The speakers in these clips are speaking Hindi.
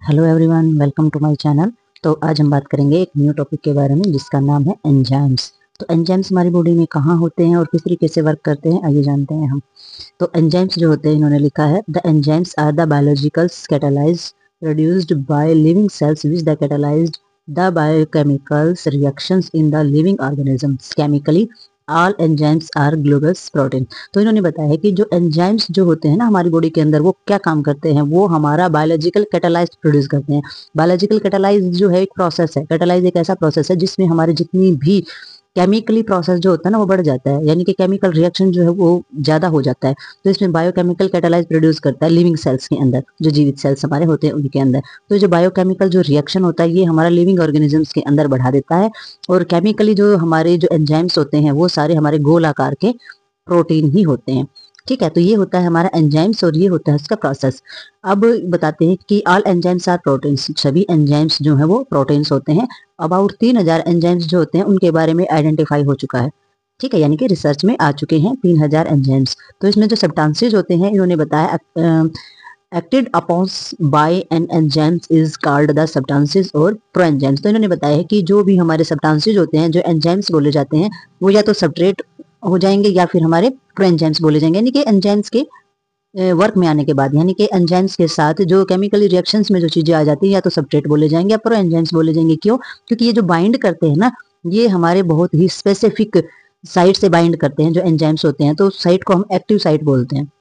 Hello everyone, welcome to my channel. तो आज हम बात करेंगे एक न्यू टॉपिक के बारे में जिसका नाम है एंजाइम्स। तो एंजाइम्स हमारी बॉडी में कहाँ होते हैं और किस तरीके से वर्क करते हैं, आइए जानते हैं हम। तो एंजाइम्स जो होते हैं, इन्होंने लिखा है the enzymes are the biological catalyse produced by living cells which the catalysed the biochemicals reactions in the living organisms chemically all enzymes are globals protein. तो इन्होंने बताया है कि जो एंजाइम्स जो होते हैं ना हमारी बॉडी के अंदर, वो क्या काम करते हैं, वो हमारा बायोलॉजिकल कैटालाइज प्रोड्यूस करते हैं। बायोलॉजिकल कैटालाइज जो है एक प्रोसेस है। कैटालाइज एक ऐसा प्रोसेस है जिसमें हमारे जितनी भी केमिकली प्रोसेस जो होता है ना वो बढ़ जाता है, यानी कि केमिकल रिएक्शन जो है वो ज्यादा हो जाता है। तो इसमें बायोकेमिकल कैटालाइज प्रोड्यूस करता है लिविंग सेल्स के अंदर, जो जीवित सेल्स हमारे होते हैं उनके अंदर। तो जो बायोकेमिकल जो रिएक्शन होता है ये हमारा लिविंग ऑर्गेनिजम्स के अंदर बढ़ा देता है। और केमिकली जो हमारे जो एंजाइम्स होते हैं वो सारे हमारे गोल आकार के प्रोटीन ही होते हैं। ठीक है, तो ये होता है हमारा एंजाइम्स और ये होता है उसका प्रोसेस। अब बताते हैं कि ऑल एंजाइम्स आर प्रोटीन्स, सभी एंजाइम्स जो है वो प्रोटीन्स होते हैं। अबाउट 3000 एंजाइम्स जो होते हैं उनके बारे में आइडेंटिफाई हो चुका है। ठीक है, यानी कि रिसर्च में आ चुके हैं 3000 एंजाइम्स। तो इसमें जो सब्सटेंसेस होते हैं इन्होंने बताया acted upon by an enzymes is called the substances और प्रोएंजाइम्स। तो इन्होंने बताया है कि जो भी हमारे सब्सटेंसेस होते हैं, जो एंजाइम्स बोले जाते हैं, वो या तो सब्सट्रेट हो जाएंगे या फिर हमारे प्रोएंजाइम्स बोले जाएंगे, यानी कि एंजाइम्स के वर्क में आने के बाद, यानी कि एंजाइम्स के साथ जो केमिकली रिएक्शंस में जो चीजें आ जाती है या तो सब्सट्रेट बोले जाएंगे या प्रो एंजाइम्स बोले जाएंगे। क्यों? क्योंकि ये जो बाइंड करते हैं ना, ये हमारे बहुत ही स्पेसिफिक साइट से बाइंड करते हैं जो एंजाइम्स होते हैं। तो साइट को हम एक्टिव साइट बोलते हैं।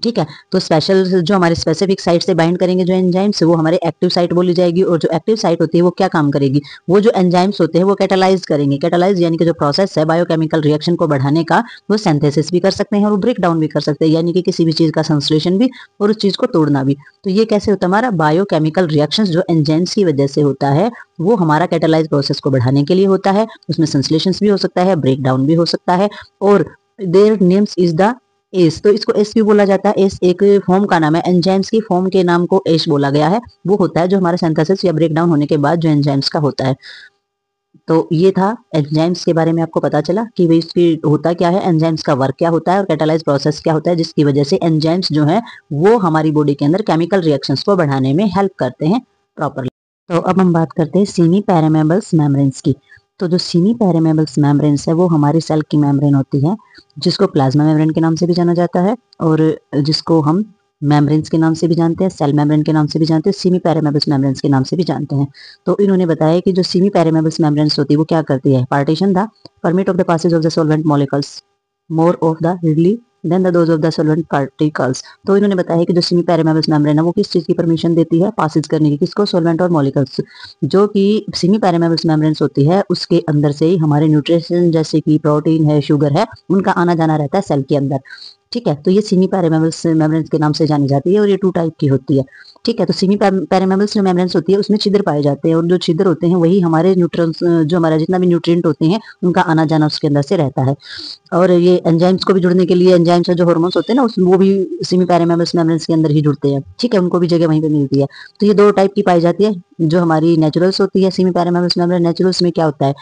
ठीक है, तो स्पेशल जो हमारे स्पेसिफिक साइट से बाइंड करेंगे जो एंजाइम्स, वो हमारे एक्टिव साइट बोली जाएगी। और जो एक्टिव साइट होती है वो क्या काम करेगी, वो जो एंजाइम्स होते हैं वो कैटालाइज करेंगे। कैटालाइज यानी कि जो प्रोसेस है बायोकेमिकल रिएक्शन को बढ़ाने का, वो सिंथेसिस भी कर सकते हैं और ब्रेक डाउन भी कर सकते हैं, यानी कि किसी भी चीज का संश्लेषण भी और उस चीज को तोड़ना भी। तो ये कैसे होता है, हमारा बायोकेमिकल रिएक्शन जो एंजाइम्स की वजह से होता है, वो हमारा कैटालाइज प्रोसेस को बढ़ाने के लिए होता है। उसमें संश्लेषण भी हो सकता है, ब्रेक डाउन भी हो सकता है। और their names is the S, तो इसको एस भी बोला जाता है। एस एक फॉर्म का नाम है, एंजाइम्स की फॉर्म के नाम को एस बोला गया है। वो होता है जो हमारे सिंथेसिस या ब्रेकडाउन होने के बाद जो एंजाइम्स का होता है। तो ये था एंजाइम्स के बारे में, आपको पता चला कि भाई इसकी होता क्या है, एंजाइम्स का वर्क क्या होता है और कैटालाइज प्रोसेस क्या होता है, जिसकी वजह से एंजाइम्स जो है वो हमारी बॉडी के अंदर केमिकल रिएक्शंस को बढ़ाने में हेल्प करते हैं प्रॉपरली। तो अब हम बात करते हैं सीमी पैरामेबल्स मेम्ब्रेन्स की। तो जो सीमी पैरामेबल्स मेम्ब्रेन्स है वो हमारी सेल की मेम्ब्रेन होती है, जिसको प्लाज्मा मेम्ब्रेन के नाम से भी जाना जाता है और जिसको हम मेम्ब्रेन्स के नाम से भी जानते हैं, सेल मेम्ब्रेन के नाम से भी जानते हैं, सीमी पैरामेबल्स मेम्ब्रेन्स के नाम से भी जानते हैं। तो इन्होंने बताया कि जो सीमी पैरामेबल्स मेम्ब्रेन्स होती है वो क्या करती है, partition the permit of the passage of the solvent molecules more of the release than the dose of the solvent particles. तो इन्होंने बताया कि जो सेमी पैरामेबल्स मेम्ब्रेन है वो किस चीज की परमिशन देती है, पासेज करने की, किसको, सॉल्वेंट और मॉलिक्यूल्स। जो कि सेमी पैरामेबल्स मेम्ब्रेन्स होती है उसके अंदर से ही हमारे न्यूट्रिशन जैसे कि प्रोटीन है, शुगर है, उनका आना जाना रहता है सेल के अंदर। ठीक है, तो ये सेमी पैरामेबल्स मेम्ब्रेन्स के नाम से जानी जाती है और ये 2 टाइप की होती है। ठीक है, तो सेमी पैरामेबल्स जो मेम्ब्रेन्स होती है उसमें छिद्र पाए जाते हैं और जो छिद्र होते हैं वही हमारे न्यूट्रॉन्स, जो हमारा जितना भी न्यूट्रिएंट होते हैं उनका आना जाना उसके अंदर से रहता है। और ये एंजाइम्स को भी जुड़ने के लिए, एंजाइम्स जो हार्मोन्स होते हैं ना वो भी सेमी पैरामेबल्स मेम्ब्रेन्स के अंदर ही जुड़ते हैं। ठीक है, उनको भी जगह वहीं पे मिलती है। तो ये 2 टाइप की पाई जाती है। जो हमारी नेचुरल्स होती है सेमी पैरामेबल्स मेम्ब्रेन, नेचुरल्स में क्या होता है,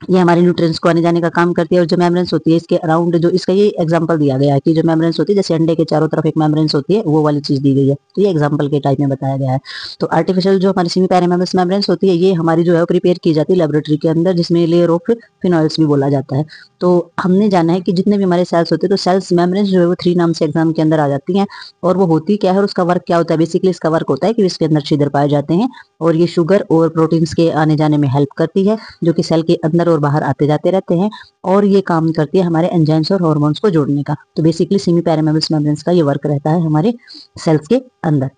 ये हमारे न्यूट्रिएंट्स को आने जाने का काम करती है। और जो मेम्ब्रेन्स होती है इसके अराउंड, जो इसका ये एग्जांपल दिया गया है कि जो मेम्ब्रेन्स होती है जैसे अंडे के चारों तरफ एक मेम्ब्रेन्स होती है, वो वाली चीज दी गई है। तो ये एग्जांपल के टाइप में बताया गया है। तो आर्टिफिशियल जो हमारी सेमी पैरामेबल्स मेम्ब्रेन्स होती है ये हमारी जो है प्रिपेयर की जाती है लेबोरेटरी के अंदर, जिसमें लेयर ऑफ फिनॉल्स भी बोला जाता है। तो हमने जाना है कि जितने भी हमारे सेल्स होते हैं, तो सेल्स मेम्ब्रेन्स जो है वो 3 नाम से एग्जाम के अंदर आ जाती हैं। और वो होती क्या है और उसका वर्क क्या होता है, बेसिकली इसका वर्क होता है कि इसके अंदर छिद्र पाए जाते हैं और ये शुगर और प्रोटीन्स के आने जाने में हेल्प करती है, जो कि सेल के अंदर और बाहर आते जाते रहते हैं। और ये काम करती है हमारे एंजाइम्स और हार्मोन्स को जोड़ने का। तो बेसिकली सेमी पैरामेबल्स मेम्ब्रेन्स का ये वर्क रहता है हमारे सेल्स के अंदर।